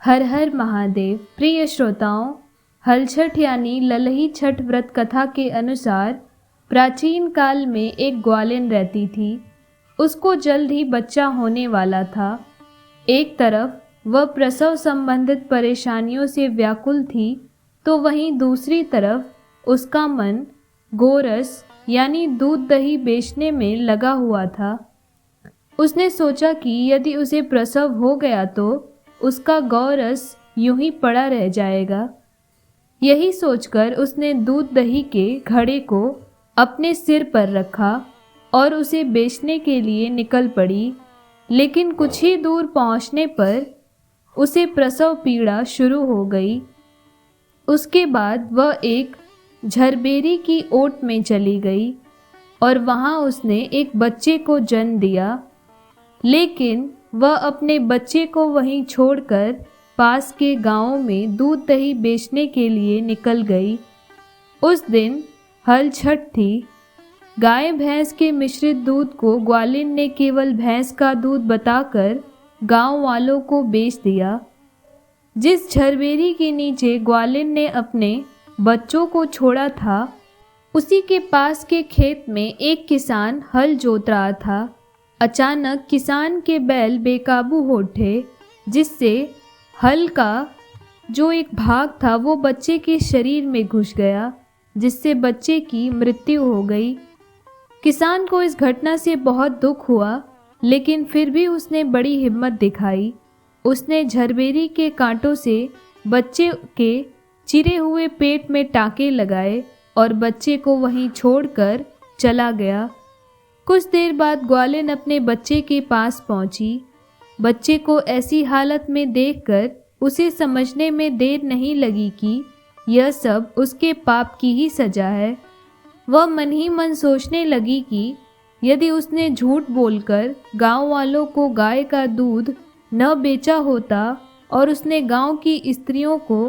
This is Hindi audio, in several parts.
हर हर महादेव। प्रिय श्रोताओं, हलछठ यानी ललही छठ व्रत कथा के अनुसार प्राचीन काल में एक ग्वालिन रहती थी। उसको जल्द ही बच्चा होने वाला था। एक तरफ वह प्रसव संबंधित परेशानियों से व्याकुल थी, तो वहीं दूसरी तरफ उसका मन गोरस यानी दूध दही बेचने में लगा हुआ था। उसने सोचा कि यदि उसे प्रसव हो गया तो उसका गौरस यूं ही पड़ा रह जाएगा। यही सोचकर उसने दूध दही के घड़े को अपने सिर पर रखा और उसे बेचने के लिए निकल पड़ी। लेकिन कुछ ही दूर पहुंचने पर उसे प्रसव पीड़ा शुरू हो गई। उसके बाद वह एक झरबेरी की ओट में चली गई और वहां उसने एक बच्चे को जन्म दिया। लेकिन वह अपने बच्चे को वहीं छोड़कर पास के गांव में दूध दही बेचने के लिए निकल गई। उस दिन हल छठ थी। गाय भैंस के मिश्रित दूध को ग्वालिन ने केवल भैंस का दूध बताकर गांव वालों को बेच दिया। जिस झरबेरी के नीचे ग्वालिन ने अपने बच्चों को छोड़ा था, उसी के पास के खेत में एक किसान हल जोत रहा था। अचानक किसान के बैल बेकाबू हो उठे, जिससे हल का जो एक भाग था वो बच्चे के शरीर में घुस गया, जिससे बच्चे की मृत्यु हो गई। किसान को इस घटना से बहुत दुख हुआ, लेकिन फिर भी उसने बड़ी हिम्मत दिखाई। उसने झरबेरी के कांटों से बच्चे के चिरे हुए पेट में टाँके लगाए और बच्चे को वहीं छोड़कर चला गया। कुछ देर बाद ग्वालिन अपने बच्चे के पास पहुंची। बच्चे को ऐसी हालत में देखकर उसे समझने में देर नहीं लगी कि यह सब उसके पाप की ही सजा है। वह मन ही मन सोचने लगी कि यदि उसने झूठ बोलकर गांव वालों को गाय का दूध न बेचा होता और उसने गांव की स्त्रियों को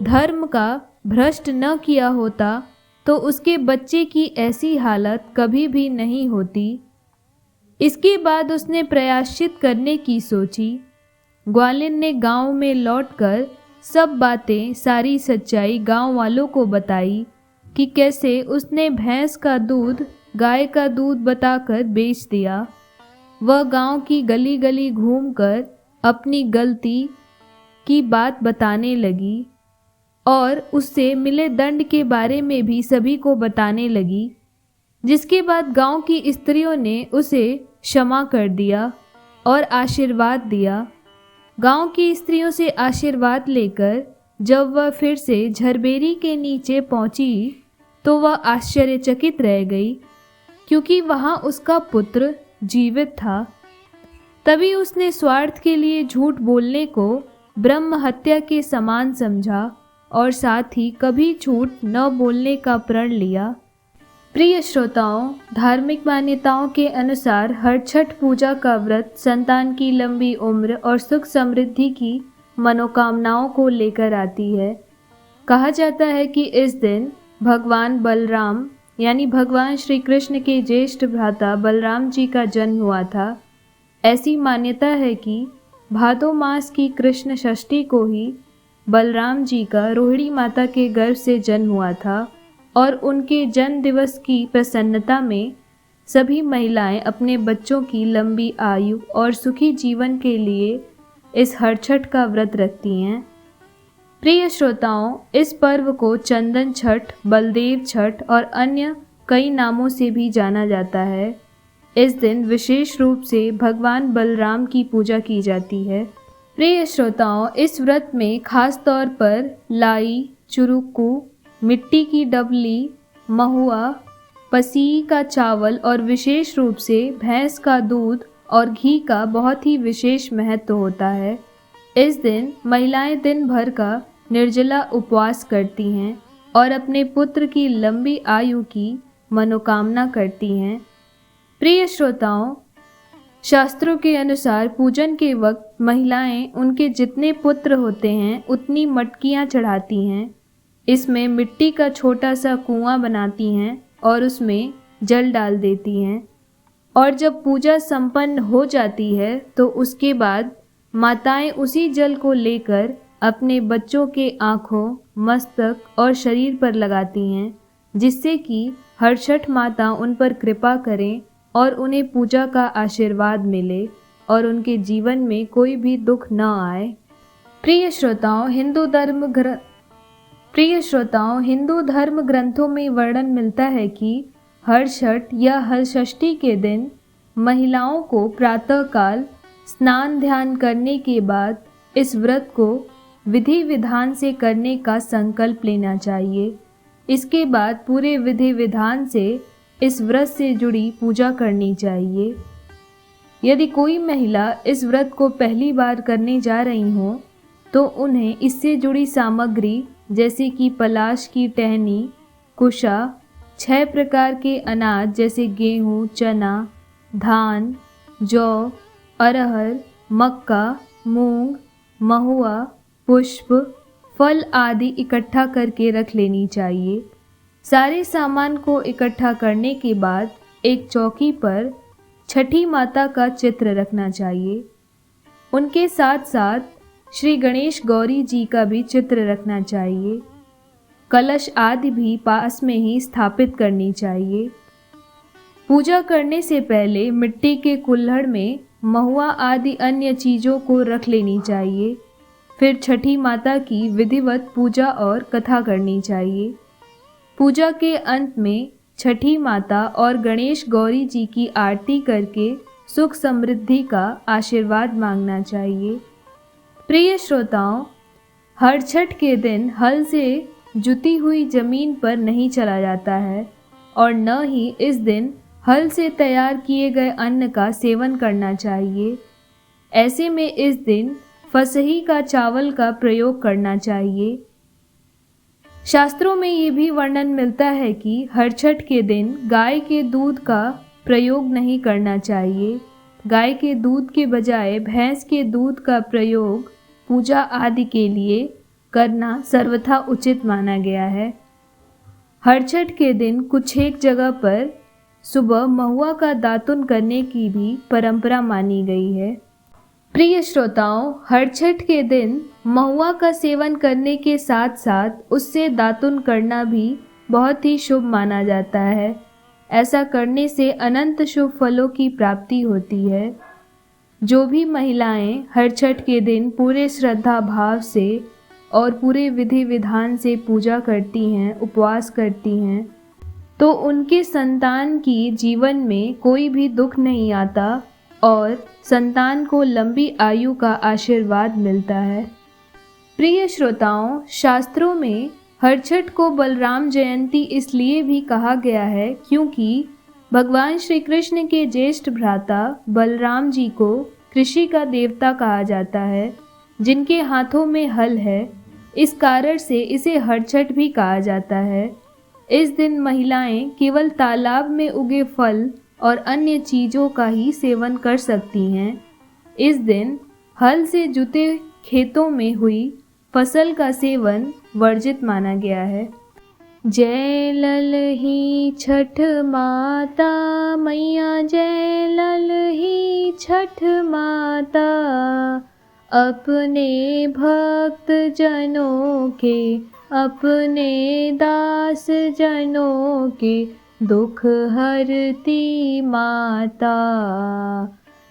धर्म का भ्रष्ट न किया होता, तो उसके बच्चे की ऐसी हालत कभी भी नहीं होती। इसके बाद उसने प्रायश्चित करने की सोची। ग्वालिन ने गांव में लौटकर सब बातें, सारी सच्चाई गांव वालों को बताई कि कैसे उसने भैंस का दूध गाय का दूध बताकर बेच दिया। वह गांव की गली गली घूमकर अपनी गलती की बात बताने लगी और उससे मिले दंड के बारे में भी सभी को बताने लगी, जिसके बाद गांव की स्त्रियों ने उसे क्षमा कर दिया और आशीर्वाद दिया। गांव की स्त्रियों से आशीर्वाद लेकर जब वह फिर से झरबेरी के नीचे पहुंची तो वह आश्चर्यचकित रह गई, क्योंकि वहां उसका पुत्र जीवित था। तभी उसने स्वार्थ के लिए झूठ बोलने को ब्रह्म हत्या के समान समझा और साथ ही कभी झूठ न बोलने का प्रण लिया। प्रिय श्रोताओं, धार्मिक मान्यताओं के अनुसार हर छठ पूजा का व्रत संतान की लंबी उम्र और सुख समृद्धि की मनोकामनाओं को लेकर आती है। कहा जाता है कि इस दिन भगवान बलराम यानी भगवान श्री कृष्ण के ज्येष्ठ भ्राता बलराम जी का जन्म हुआ था। ऐसी मान्यता है कि भादो मास की कृष्ण षष्ठी को ही बलराम जी का रोहिणी माता के गर्भ से जन्म हुआ था और उनके जन्म दिवस की प्रसन्नता में सभी महिलाएं अपने बच्चों की लंबी आयु और सुखी जीवन के लिए इस हरछठ का व्रत रखती हैं। प्रिय श्रोताओं, इस पर्व को चंदन छठ, बलदेव छठ और अन्य कई नामों से भी जाना जाता है। इस दिन विशेष रूप से भगवान बलराम की पूजा की जाती है। प्रिय श्रोताओं, इस व्रत में खास तौर पर लाई, चुरुक्कू, मिट्टी की डबली, महुआ, पसी का चावल और विशेष रूप से भैंस का दूध और घी का बहुत ही विशेष महत्व होता है। इस दिन महिलाएं दिन भर का निर्जला उपवास करती हैं और अपने पुत्र की लंबी आयु की मनोकामना करती हैं। प्रिय श्रोताओं, शास्त्रों के अनुसार पूजन के वक्त महिलाएं उनके जितने पुत्र होते हैं उतनी मटकियां चढ़ाती हैं। इसमें मिट्टी का छोटा सा कुआं बनाती हैं और उसमें जल डाल देती हैं। और जब पूजा संपन्न हो जाती है तो उसके बाद माताएं उसी जल को लेकर अपने बच्चों के आँखों, मस्तक और शरीर पर लगाती हैं, जिससे कि हर छठ माता उन पर कृपा करें और उन्हें पूजा का आशीर्वाद मिले और उनके जीवन में कोई भी दुख न आए। प्रिय श्रोताओं, हिंदू धर्म ग्रंथों में वर्णन मिलता है कि हर छठ या हर षष्ठी के दिन महिलाओं को प्रातःकाल स्नान ध्यान करने के बाद इस व्रत को विधि विधान से करने का संकल्प लेना चाहिए। इसके बाद पूरे विधि विधान से इस व्रत से जुड़ी पूजा करनी चाहिए। यदि कोई महिला इस व्रत को पहली बार करने जा रही हो तो उन्हें इससे जुड़ी सामग्री जैसे कि पलाश की टहनी, कुशा, 6 प्रकार के अनाज जैसे गेहूँ, चना, धान, जौ, अरहर, मक्का, मूंग, महुआ, पुष्प, फल आदि इकट्ठा करके रख लेनी चाहिए। सारे सामान को इकट्ठा करने के बाद एक चौकी पर छठी माता का चित्र रखना चाहिए। उनके साथ साथ श्री गणेश गौरी जी का भी चित्र रखना चाहिए। कलश आदि भी पास में ही स्थापित करनी चाहिए। पूजा करने से पहले मिट्टी के कुल्हड़ में महुआ आदि अन्य चीज़ों को रख लेनी चाहिए। फिर छठी माता की विधिवत पूजा और कथा करनी चाहिए। पूजा के अंत में छठी माता और गणेश गौरी जी की आरती करके सुख समृद्धि का आशीर्वाद मांगना चाहिए। प्रिय श्रोताओं, हर छठ के दिन हल से जुती हुई जमीन पर नहीं चला जाता है और न ही इस दिन हल से तैयार किए गए अन्न का सेवन करना चाहिए। ऐसे में इस दिन फसही का चावल का प्रयोग करना चाहिए। शास्त्रों में ये भी वर्णन मिलता है कि हर छठ के दिन गाय के दूध का प्रयोग नहीं करना चाहिए। गाय के दूध के बजाय भैंस के दूध का प्रयोग पूजा आदि के लिए करना सर्वथा उचित माना गया है। हर छठ के दिन कुछ एक जगह पर सुबह महुआ का दातुन करने की भी परंपरा मानी गई है। प्रिय श्रोताओं, हर छठ के दिन महुआ का सेवन करने के साथ साथ उससे दातुन करना भी बहुत ही शुभ माना जाता है। ऐसा करने से अनंत शुभ फलों की प्राप्ति होती है। जो भी महिलाएं हर छठ के दिन पूरे श्रद्धा भाव से और पूरे विधि विधान से पूजा करती हैं, उपवास करती हैं, तो उनके संतान की जीवन में कोई भी दुख नहीं आता और संतान को लंबी आयु का आशीर्वाद मिलता है। प्रिय श्रोताओं, शास्त्रों में हर छठ को बलराम जयंती इसलिए भी कहा गया है क्योंकि भगवान श्री कृष्ण के ज्येष्ठ भ्राता बलराम जी को कृषि का देवता कहा जाता है, जिनके हाथों में हल है। इस कारण से इसे हर छठ भी कहा जाता है। इस दिन महिलाएं केवल तालाब में उगे फल और अन्य चीज़ों का ही सेवन कर सकती हैं। इस दिन हल से जुते खेतों में हुई फसल का सेवन वर्जित माना गया है। जय ललही छठ माता मैया, जय ललही छठ माता, अपने भक्त जनों के, अपने दास जनों के दुख हरती माता।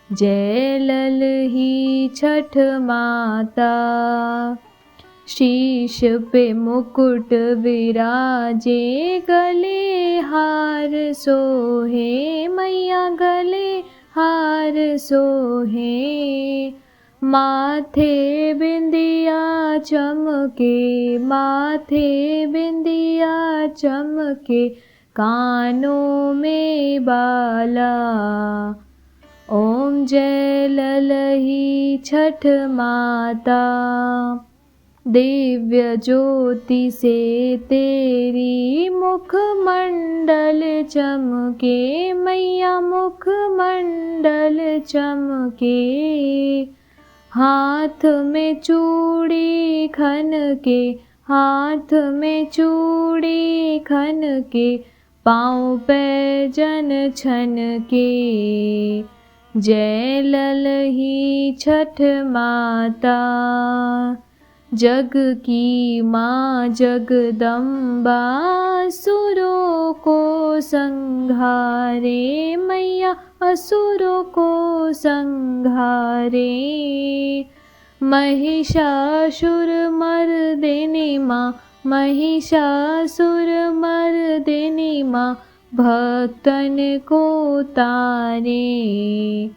जय ललही छठ माता। शीश पे मुकुट विराजे, गले हार सोहे मैया, गले हार सोहे। माथे बिंदिया चमके, माथे बिंदिया चमके, कानों में बाला। ओम जय ललही छठ माता। दिव्य ज्योति से तेरी मुख मंडल चमके मैया, मुख मंडल चमके। हाथ में चूड़ी खन के, हाथ में चूड़ी खन के, पाँव पे जन छन के। जय ललही छठ माता। जग की माँ जगदम्बा, असुरों को संहारे मैया, असुरों को संहारे। महिषासुर मर्दिनी माँ, महिषासुर मर्दिनी माँ, भक्तन को तारे।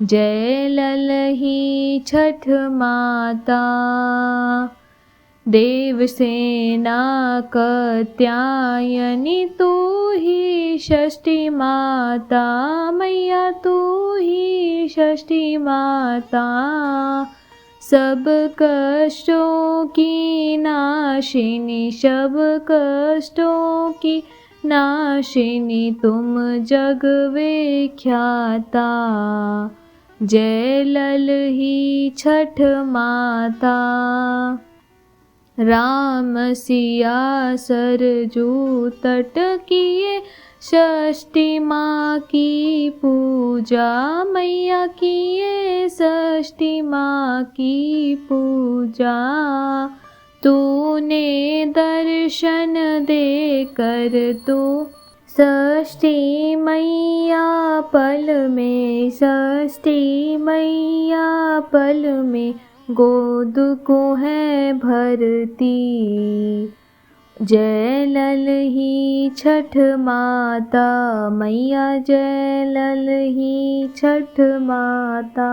जय ललही छठ माता। देवसेना कात्यायनी, तू ही षष्ठी माता मैया, तू ही षष्ठी माता। सब कष्टों की नाशिनी, सब कष्टों की नाशिनी, तुम जग विख्याता। जय ललही छठ माता। राम सिया सरजू तट किए, षष्ठी माँ की पूजा मैया, किए षष्ठी माँ की पूजा। तूने दर्शन देकर तू षष्ठी मैया पल में, षष्ठी मैया पल में गोद को है भरती। जय ललही छठ माता मैया, जय ललही छठ माता।